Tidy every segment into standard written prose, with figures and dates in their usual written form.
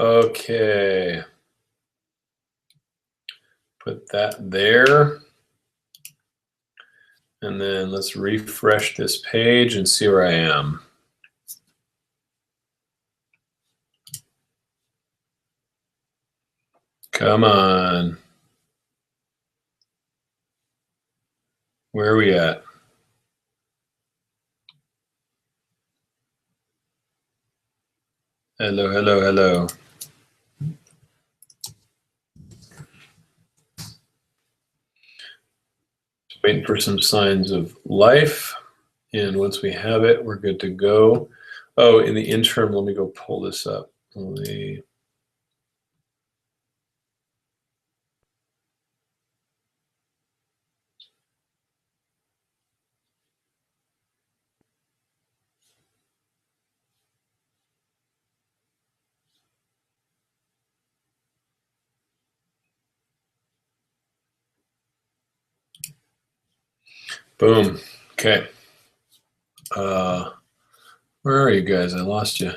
Okay. Put that there. And then let's refresh this page and see where I am. Come on. Where are we at? Hello, hello, hello. Just waiting for some signs of life. And once we have it, we're good to go. Oh, in the interim, let me go pull this up. Boom. Okay. Where are you guys? I lost you.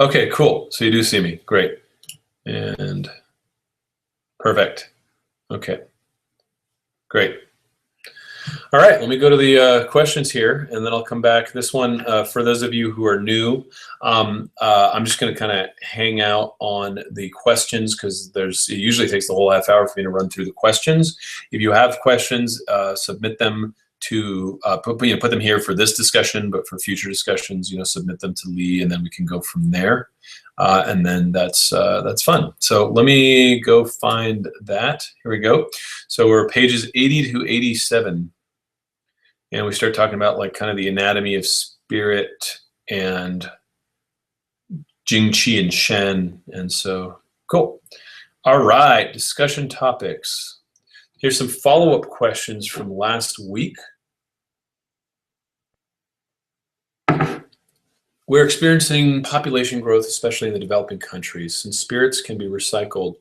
Okay, cool. So you do see me. Great. And perfect. Okay. Great. All right, let me go to the questions here, and then I'll come back. This one, for those of you who are new, I'm just going to kind of hang out on the questions because it usually takes the whole half hour for me to run through the questions. If you have questions, submit them to put them here for this discussion, but for future discussions, submit them to Lee, and then we can go from there. And then that's fun. So let me go find that. Here we go. So we're pages 80 to 87. And we start talking about like kind of the anatomy of spirit and Jing, Qi, and Shen. And so, cool. All right, discussion topics. Here's some follow-up questions from last week. We're experiencing population growth, especially in the developing countries. Since spirits can be recycled,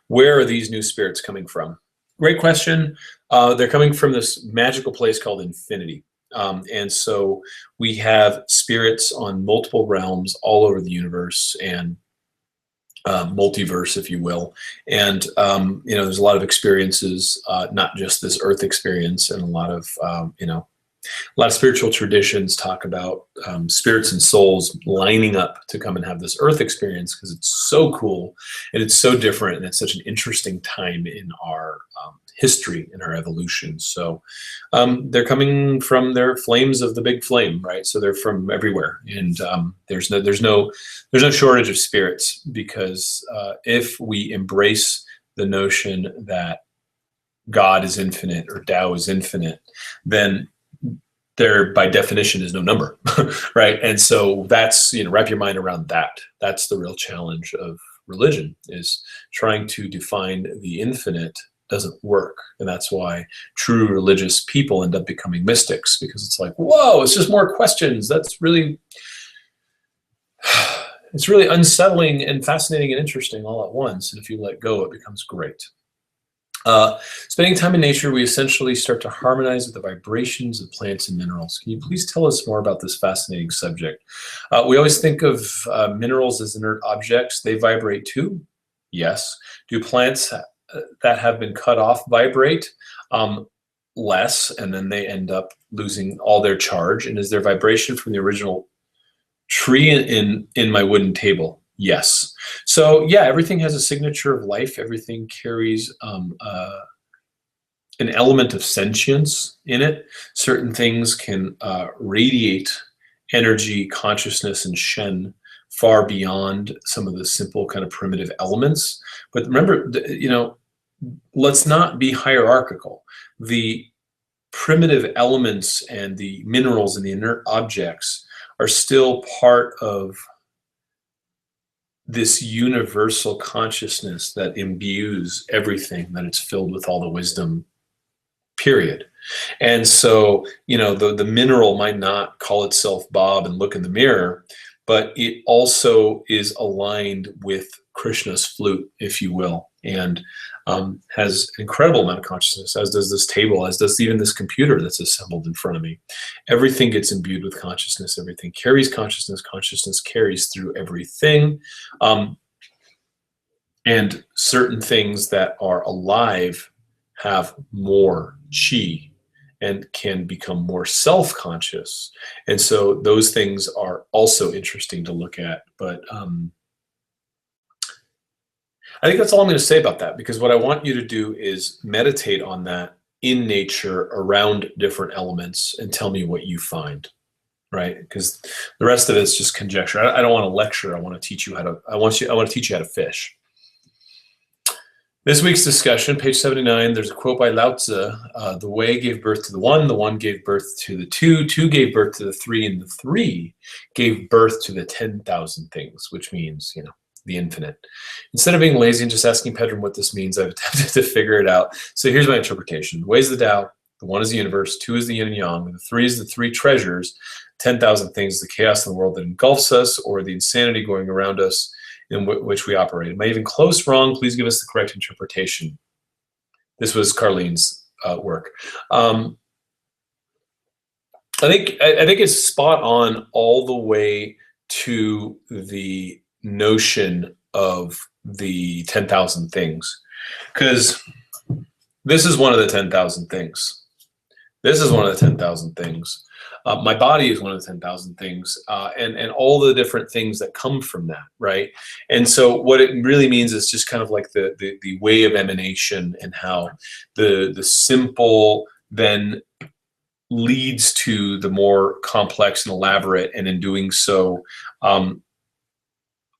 where are these new spirits coming from? Great question. They're coming from this magical place called infinity. And so we have spirits on multiple realms all over the universe and multiverse, if you will. And, there's a lot of experiences, not just this earth experience, and a lot of spiritual traditions talk about spirits and souls lining up to come and have this earth experience because it's so cool and it's so different and it's such an interesting time in our history, in our evolution. So they're coming from their flames of the big flame, right? So they're from everywhere, and there's no shortage of spirits because if we embrace the notion that God is infinite or Tao is infinite, then there by definition is no number, right? And so that's, wrap your mind around that. That's the real challenge of religion, is trying to define the infinite doesn't work. And that's why true religious people end up becoming mystics, because it's like, whoa, it's just more questions. It's really unsettling and fascinating and interesting all at once. And if you let go, it becomes great. Spending time in nature, we essentially start to harmonize with the vibrations of plants and minerals. Can you please tell us more about this fascinating subject? We always think of minerals as inert objects. They vibrate too. Yes. Do plants that have been cut off vibrate? Less, and then they end up losing all their charge. And is there vibration from the original tree in my wooden table? Yes. So yeah, everything has a signature of life. Everything carries an element of sentience in it. Certain things can radiate energy, consciousness, and Shen far beyond some of the simple kind of primitive elements. But remember, let's not be hierarchical. The primitive elements and the minerals and the inert objects are still part of this universal consciousness that imbues everything, that it's filled with all the wisdom, period. And so, the mineral might not call itself Bob and look in the mirror, but it also is aligned with Krishna's flute, if you will, and has an incredible amount of consciousness, as does this table, as does even this computer that's assembled in front of me. Everything gets imbued with consciousness. Everything carries consciousness. Consciousness carries through everything. And certain things that are alive have more chi and can become more self-conscious. And so those things are also interesting to look at. But I think that's all I'm going to say about that, because what I want you to do is meditate on that in nature around different elements and tell me what you find, right? Because the rest of it is just conjecture. I don't want to lecture. I want to teach you how to. I want to teach you how to fish. This week's discussion, page 79, there's a quote by Lao Tzu. The way gave birth to the one gave birth to the two gave birth to the three, and the three gave birth to the 10,000 things, which means, you know, the infinite. Instead of being lazy and just asking Pedram what this means, I've attempted to figure it out. So here's my interpretation. The way is the Tao, the one is the universe, two is the yin and yang, and the three is the three treasures, 10,000 things, the chaos in the world that engulfs us, or the insanity going around us in which we operate. Am I even close, wrong? Please give us the correct interpretation. This was Carlene's work. I think it's spot on all the way to the notion of the 10,000 things, because this is one of the 10,000 things. This is one of the 10,000 things. My body is one of the 10,000 things, and all the different things that come from that, right? And so what it really means is just kind of like the way of emanation, and how the simple then leads to the more complex and elaborate, and in doing so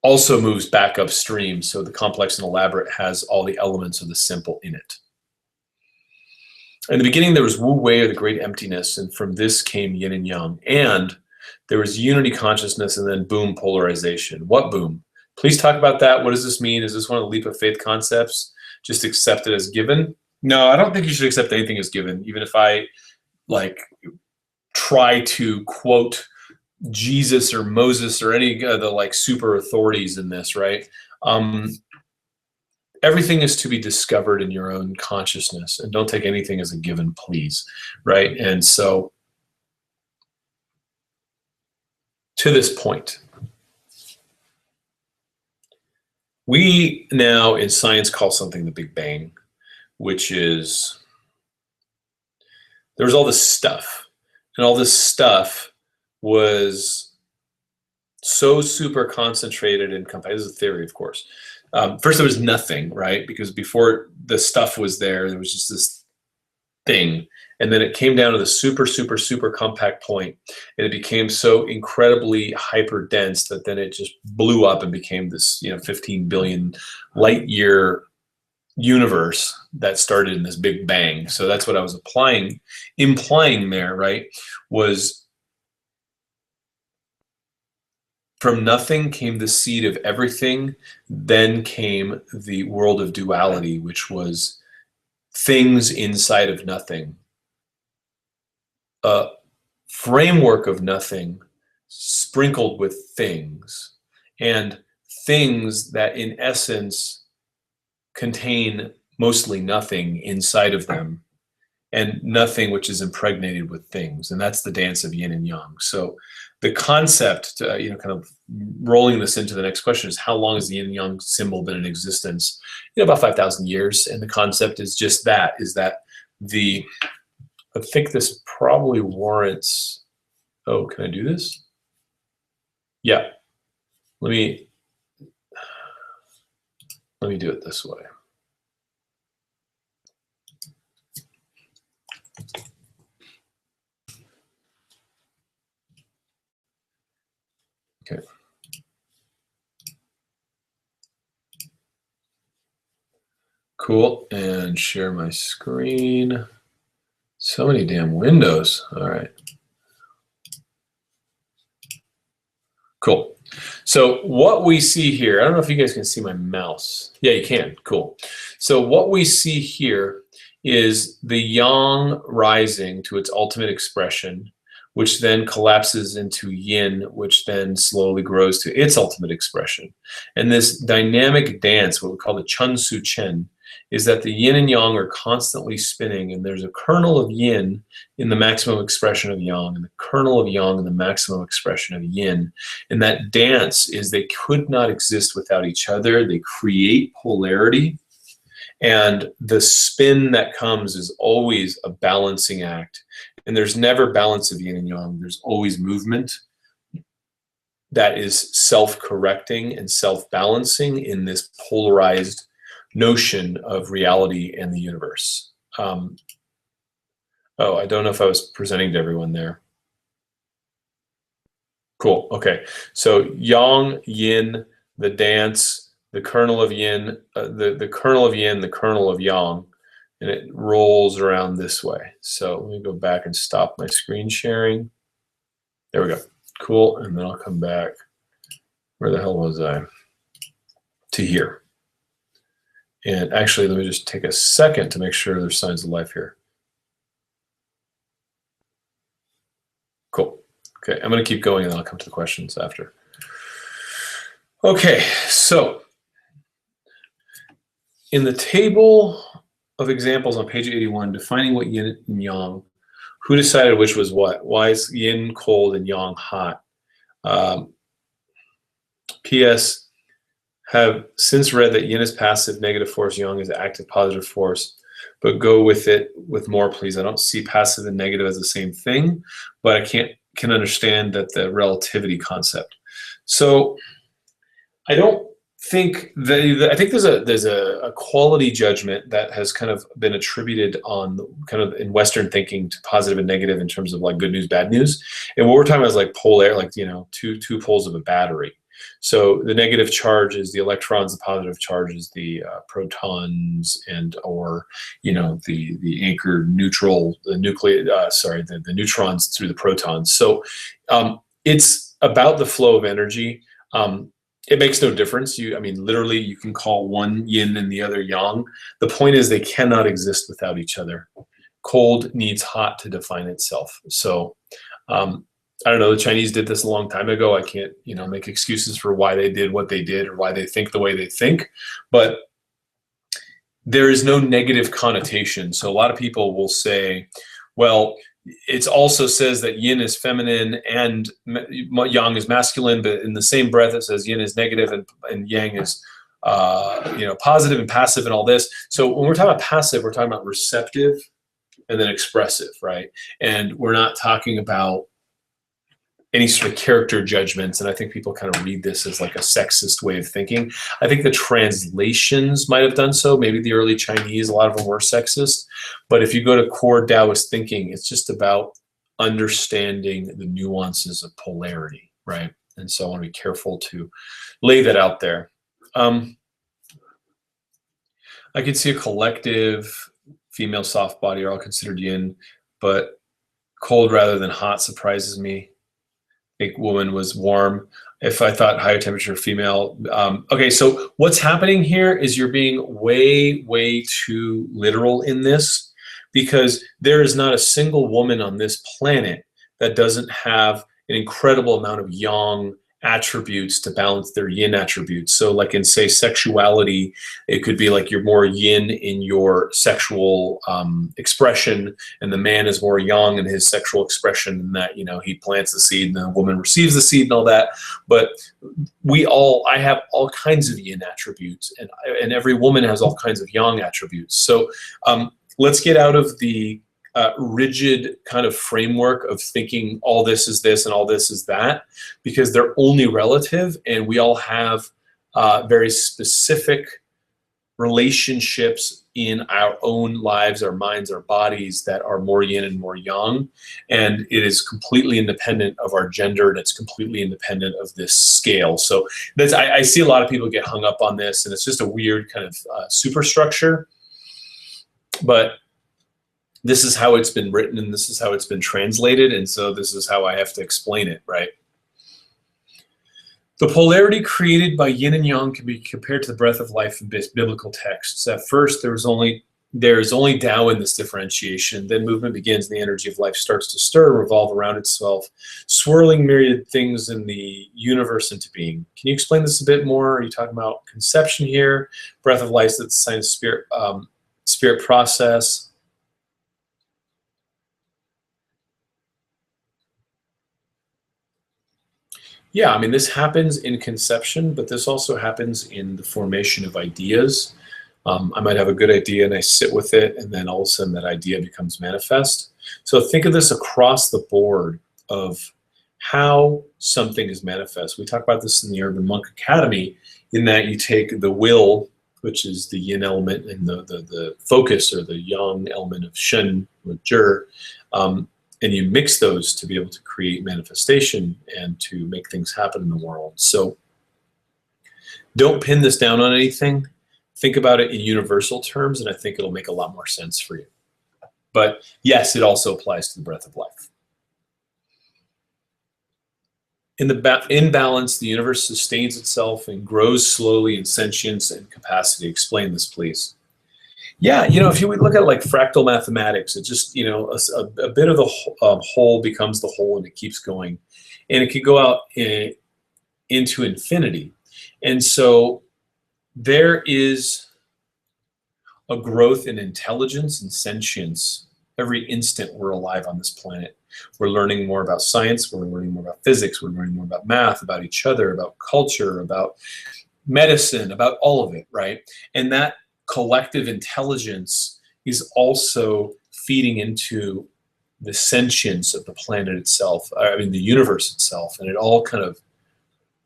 also moves back upstream. So the complex and elaborate has all the elements of the simple in it. In the beginning, there was Wu Wei, or the great emptiness, and from this came yin and yang. And there was unity consciousness, and then boom, polarization. What boom? Please talk about that. What does this mean? Is this one of the leap of faith concepts? Just accept it as given? No, I don't think you should accept anything as given, even if I like try to quote Jesus or Moses or any of the like super authorities in this, right? Everything is to be discovered in your own consciousness, and don't take anything as a given, please, right? And so to this point, we now in science call something the Big Bang, which is, there was all this stuff, and all this stuff was so super concentrated and compact. This is a theory, of course. First, there was nothing, right? Because before the stuff was there was just this thing. And then it came down to the super, super, super compact point, and it became so incredibly hyper dense that then it just blew up and became this, 15 billion light year universe that started in this Big Bang. So that's what I was implying there, right? Was from nothing came the seed of everything, then came the world of duality, which was things inside of nothing. A framework of nothing sprinkled with things, and things that in essence contain mostly nothing inside of them, and nothing which is impregnated with things. And that's the dance of yin and yang. So the concept, kind of rolling this into the next question, is how long has the yin and yang symbol been in existence? About 5,000 years. And the concept is just that, I think this probably warrants, oh, can I do this? Yeah, let me do it this way. Okay. Cool, and share my screen. So many damn windows. All right. Cool. So what we see here, I don't know if you guys can see my mouse. Yeah, you can. Cool. So what we see here is the yang rising to its ultimate expression, which then collapses into yin, which then slowly grows to its ultimate expression. And this dynamic dance, what we call the Chun Su Chen, is that the yin and yang are constantly spinning, and there's a kernel of yin in the maximum expression of yang, and the kernel of yang in the maximum expression of yin. And that dance is they could not exist without each other. They create polarity, and the spin that comes is always a balancing act. And there's never balance of yin and yang. There's always movement that is self-correcting and self-balancing in this polarized notion of reality and the universe. Oh, I don't know if I was presenting to everyone there. Cool. Okay. So yang, yin, the dance, the kernel of yin, the kernel of yin, the kernel of yang, and it rolls around this way. So let me go back and stop my screen sharing. There we go. Cool. And then I'll come back. Where the hell was I? To here. And actually, let me just take a second to make sure there's signs of life here. Cool. Okay, I'm going to keep going and then I'll come to the questions after. Okay, so in the table of examples on page 81, defining what yin and yang, who decided which was what? Why is yin cold and yang hot? P.S. Have since read that yin is passive, negative force, yang is active, positive force, but go with it with more, please. I don't see passive and negative as the same thing, but I can understand that the relativity concept. So I don't think I think there's a quality judgment that has kind of been attributed on kind of in Western thinking to positive and negative in terms of like good news, bad news. And what we're talking about is like polar, like, you know, two poles of a battery. So the negative charge is the electrons, the positive charge is the protons, and or, you know, the anchored neutral, the the neutrons through the protons. So it's about the flow of energy. It makes no difference. I mean, literally, you can call one yin and the other yang. The point is they cannot exist without each other. Cold needs hot to define itself. So I don't know, the Chinese did this a long time ago. I can't, you know, make excuses for why they did what they did or why they think the way they think, but there is no negative connotation. So a lot of people will say, well, it also says that yin is feminine and yang is masculine, but in the same breath it says yin is negative and yang is you know, positive and passive and all this. So when we're talking about passive, we're talking about receptive and then expressive, right? And we're not talking about any sort of character judgments, and I think people kind of read this as like a sexist way of thinking. I think the translations might have done so. Maybe the early Chinese, a lot of them were sexist. But if you go to core Taoist thinking, it's just about understanding the nuances of polarity, right? And so I want to be careful to lay that out there. I could see a collective female soft body are all considered yin, but cold rather than hot surprises me. I think woman was warm. If I thought higher temperature female. Okay, so what's happening here is you're being way, way too literal in this, because there is not a single woman on this planet that doesn't have an incredible amount of yang attributes to balance their yin attributes. So like in, say, sexuality, it could be like you're more yin in your sexual expression, and the man is more yang in his sexual expression, in that, you know, he plants the seed and the woman receives the seed and all that. But I have all kinds of yin attributes, and every woman has all kinds of yang attributes. So let's get out of the rigid kind of framework of thinking all this is this and all this is that, because they're only relative, and we all have very specific relationships in our own lives, our minds, our bodies, that are more yin and more yang, and it is completely independent of our gender, and it's completely independent of this scale. So that's, I see a lot of people get hung up on this, and it's just a weird kind of superstructure, but this is how it's been written, and this is how it's been translated, and so this is how I have to explain it, right? The polarity created by yin and yang can be compared to the breath of life in biblical texts. At first, there was only there's only Tao in this differentiation. Then movement begins, and the energy of life starts to stir, revolve around itself, swirling myriad things in the universe into being. Can you explain this a bit more? Are you talking about conception here? Breath of life, that's the sign of spirit, spirit process. Yeah, I mean, this happens in conception, but this also happens in the formation of ideas. I might have a good idea and I sit with it, and then all of a sudden that idea becomes manifest. So think of this across the board of how something is manifest. We talk about this in the Urban Monk Academy, in that you take the will, which is the yin element, and the focus, or the yang element of shen or jur, and you mix those to be able to create manifestation and to make things happen in the world. So don't pin this down on anything. Think about it in universal terms, and I think it'll make a lot more sense for you. But yes, it also applies to the breath of life. In balance, the universe sustains itself and grows slowly in sentience and capacity. Explain this, please. Yeah, if you look at like fractal mathematics, it just, a bit of the whole becomes the whole, and it keeps going. And it could go out into infinity. And so there is a growth in intelligence and sentience every instant we're alive on this planet. We're learning more about science, we're learning more about physics, we're learning more about math, about each other, about culture, about medicine, about all of it, right? And that collective intelligence is also feeding into the sentience of the planet itself, the universe itself, and it all kind of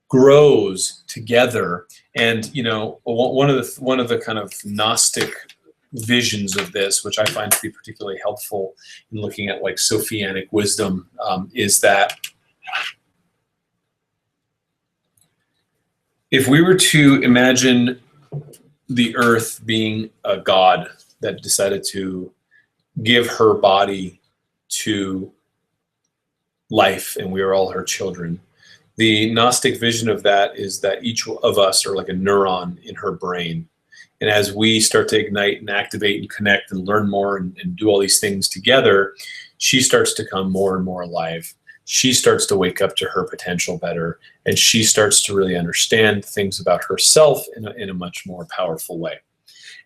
grows together. And one of the kind of Gnostic visions of this, which I find to be particularly helpful in looking at like Sophianic wisdom, is that if we were to imagine the earth being a god that decided to give her body to life, and we are all her children, the Gnostic vision of that is that each of us are like a neuron in her brain. And as we start to ignite and activate and connect and learn more and do all these things together, she starts to come more and more alive. She starts to wake up to her potential better, and she starts to really understand things about herself in a much more powerful way.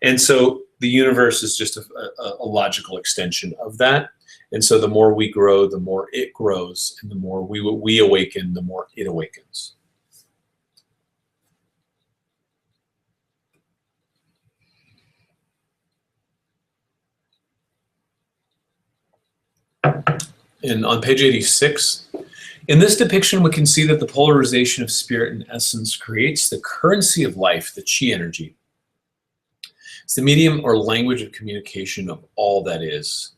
And so the universe is just a logical extension of that. And so the more we grow, the more it grows, and the more we awaken, the more it awakens. And on page 86, in this depiction, we can see that the polarization of spirit and essence creates the currency of life, the chi energy. It's the medium or language of communication of all that is.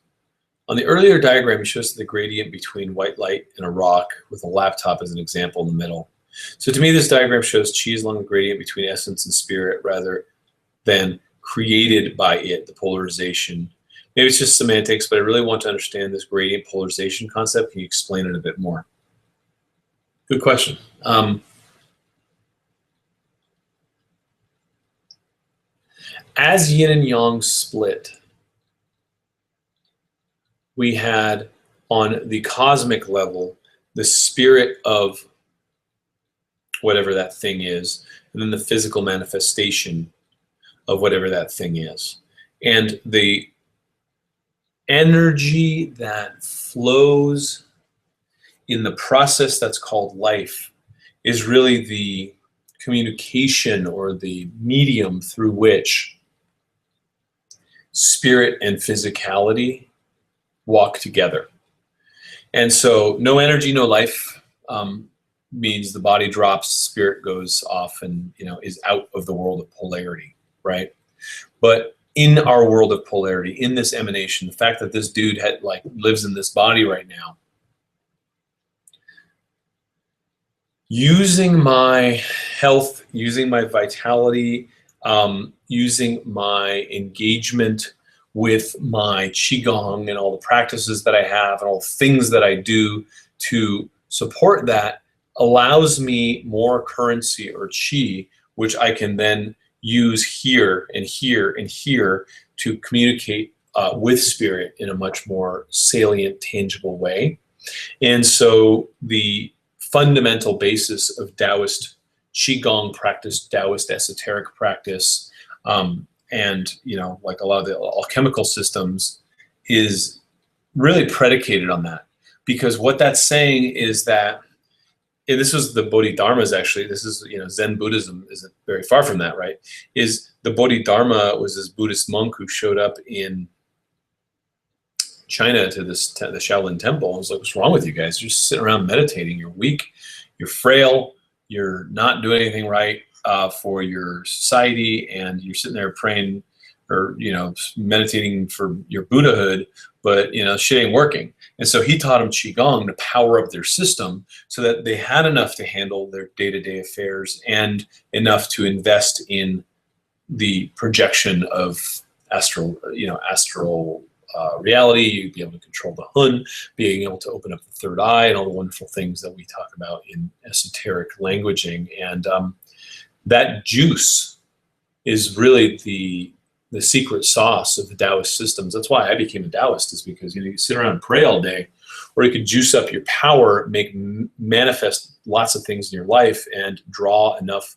On the earlier diagram, it shows the gradient between white light and a rock, with a laptop as an example in the middle. So to me, this diagram shows chi along the gradient between essence and spirit, rather than created by it, the polarization. Maybe it's just semantics, but I really want to understand this gradient polarization concept. Can you explain it a bit more? Good question. As yin and yang split, we had on the cosmic level the spirit of whatever that thing is, and then the physical manifestation of whatever that thing is. And the energy that flows in the process that's called life is really the communication or the medium through which spirit and physicality walk together. And so no energy, no life means the body drops, spirit goes off and is out of the world of polarity, right? But in our world of polarity, in this emanation, the fact that this dude lives in this body right now, using my health, using my vitality, using my engagement with my Qigong and all the practices that I have and all the things that I do to support that, allows me more currency or Qi, which I can then use here and here and here to communicate with spirit in a much more salient, tangible way. And so the fundamental basis of Taoist Qigong practice, Taoist esoteric practice, and like a lot of the alchemical systems is really predicated on that. Because what that's saying is that, and this was the Bodhidharmas actually, this is, Zen Buddhism isn't very far from that, right? Is the Bodhidharma was this Buddhist monk who showed up in China to the Shaolin Temple and was like, what's wrong with you guys? You're just sitting around meditating. You're weak, you're frail, you're not doing anything right for your society, and you're sitting there praying or meditating for your Buddhahood, but shit ain't working. And so he taught them Qigong to power up their system so that they had enough to handle their day-to-day affairs and enough to invest in the projection of astral reality. You'd be able to control the Hun, being able to open up the third eye, and all the wonderful things that we talk about in esoteric languaging. And that juice is really the secret sauce of the Taoist systems. That's why I became a Taoist, is because you sit around and pray all day, or you could juice up your power, manifest lots of things in your life, and draw enough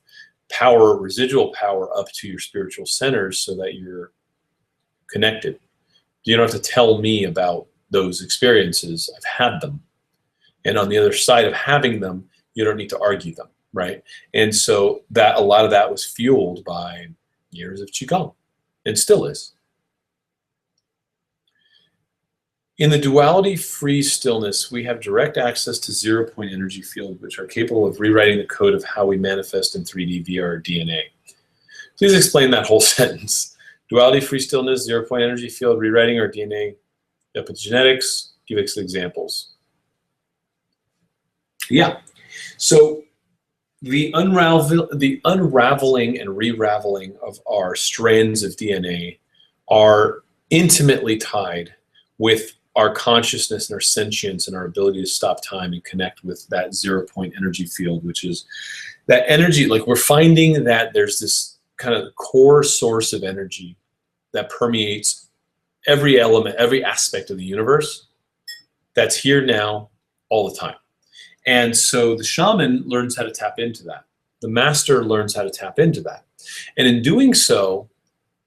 power, residual power, up to your spiritual centers so that you're connected. You don't have to tell me about those experiences. I've had them. And on the other side of having them, you don't need to argue them, right? And so that a lot of that was fueled by years of Qigong, and still is. In the duality-free stillness, we have direct access to zero-point energy fields, which are capable of rewriting the code of how we manifest in 3D via our DNA. Please explain that whole sentence. Duality-free stillness, zero-point energy field, rewriting our DNA, epigenetics. Give us examples. Yeah. So the unraveling and re-raveling of our strands of DNA are intimately tied with our consciousness and our sentience and our ability to stop time and connect with that zero-point energy field, which is that energy. Like, we're finding that there's this kind of core source of energy that permeates every element, every aspect of the universe, that's here now all the time. And so the shaman learns how to tap into that. The master learns how to tap into that. And in doing so,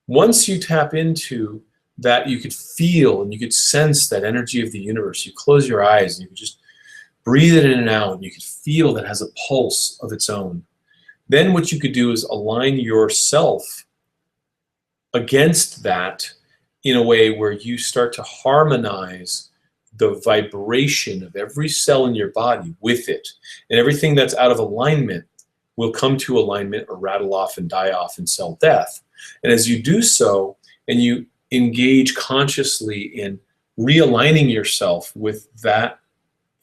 once you tap into that, you could feel and you could sense that energy of the universe. You close your eyes and you could just breathe it in and out, and you could feel that it has a pulse of its own. Then what you could do is align yourself against that in a way where you start to harmonize the vibration of every cell in your body with it. And everything that's out of alignment will come to alignment or rattle off and die off in cell death. And as you do so, and you engage consciously in realigning yourself with that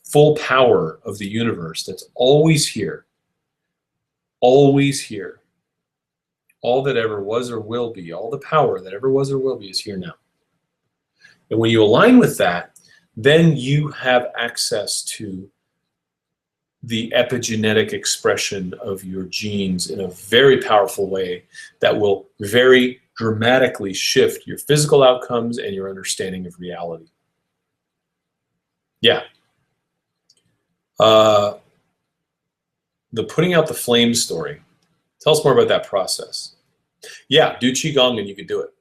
full power of the universe that's always here, always here. All that ever was or will be, all the power that ever was or will be is here now. And when you align with that, then you have access to the epigenetic expression of your genes in a very powerful way that will very dramatically shift your physical outcomes and your understanding of reality. Yeah. The putting out the flame story. Tell us more about that process. Yeah, do Qigong and you can do it.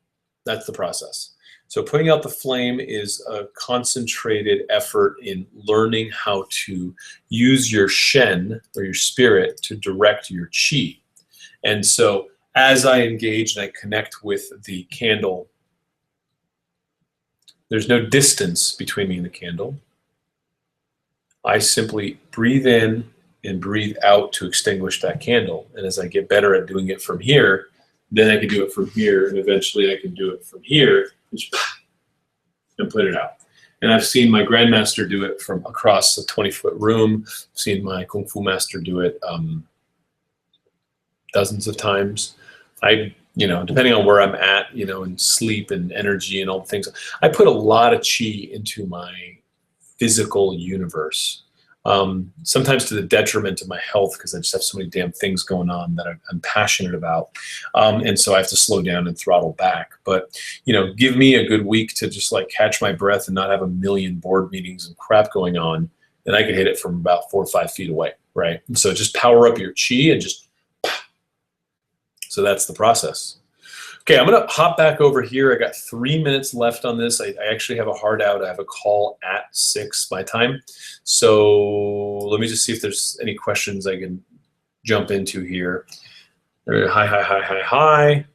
That's the process. So putting out the flame is a concentrated effort in learning how to use your Shen, or your spirit, to direct your Qi. And so as I engage and I connect with the candle, there's no distance between me and the candle. I simply breathe in and breathe out to extinguish that candle. And as I get better at doing it from here, then I can do it from here, and eventually I can do it from here, and put it out. And I've seen my grandmaster do it from across a 20-foot room. I've seen my Kung Fu master do it dozens of times. Depending on where I'm at, and sleep and energy and all the things, I put a lot of Qi into my physical universe. sometimes to the detriment of my health because I just have so many damn things going on that I'm passionate about. And so I have to slow down and throttle back. But, give me a good week to just like catch my breath and not have a million board meetings and crap going on. And I could hit it from about 4 or 5 feet away, right? And so just power up your chi and just, so that's the process. Okay, I'm gonna hop back over here. I got 3 minutes left on this. I actually have a hard out. I have a call at 6 my time. So let me just see if there's any questions I can jump into here. Hi.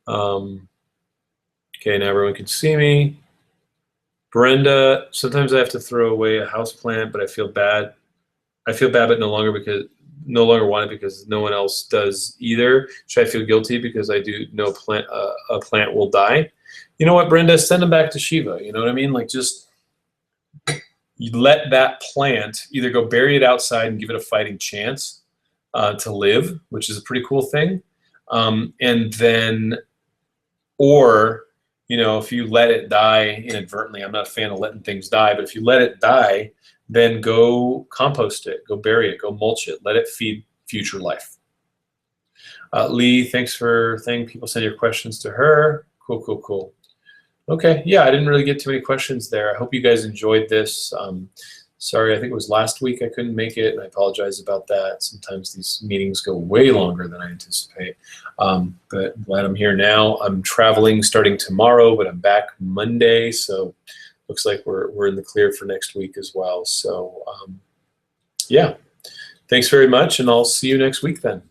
Okay, now everyone can see me. Brenda, sometimes I have to throw away a house plant, but I feel bad. I feel bad, but no longer want it because no one else does either. Should I feel guilty because I do know a plant will die? You know what, Brenda? Send them back to Shiva. You know what I mean? Like, just you let that plant either go bury it outside and give it a fighting chance to live, which is a pretty cool thing. And then, or, if you let it die inadvertently, I'm not a fan of letting things die, but if you let it die, then go compost it, go bury it, go mulch it, let it feed future life. Lee, thanks for saying people send your questions to her. Cool. Okay, yeah, I didn't really get too many questions there. I hope you guys enjoyed this. Sorry, I think it was last week I couldn't make it, and I apologize about that. Sometimes these meetings go way longer than I anticipate. But I'm glad I'm here now. I'm traveling starting tomorrow, but I'm back Monday, so looks like we're in the clear for next week as well. So yeah, thanks very much, and I'll see you next week then.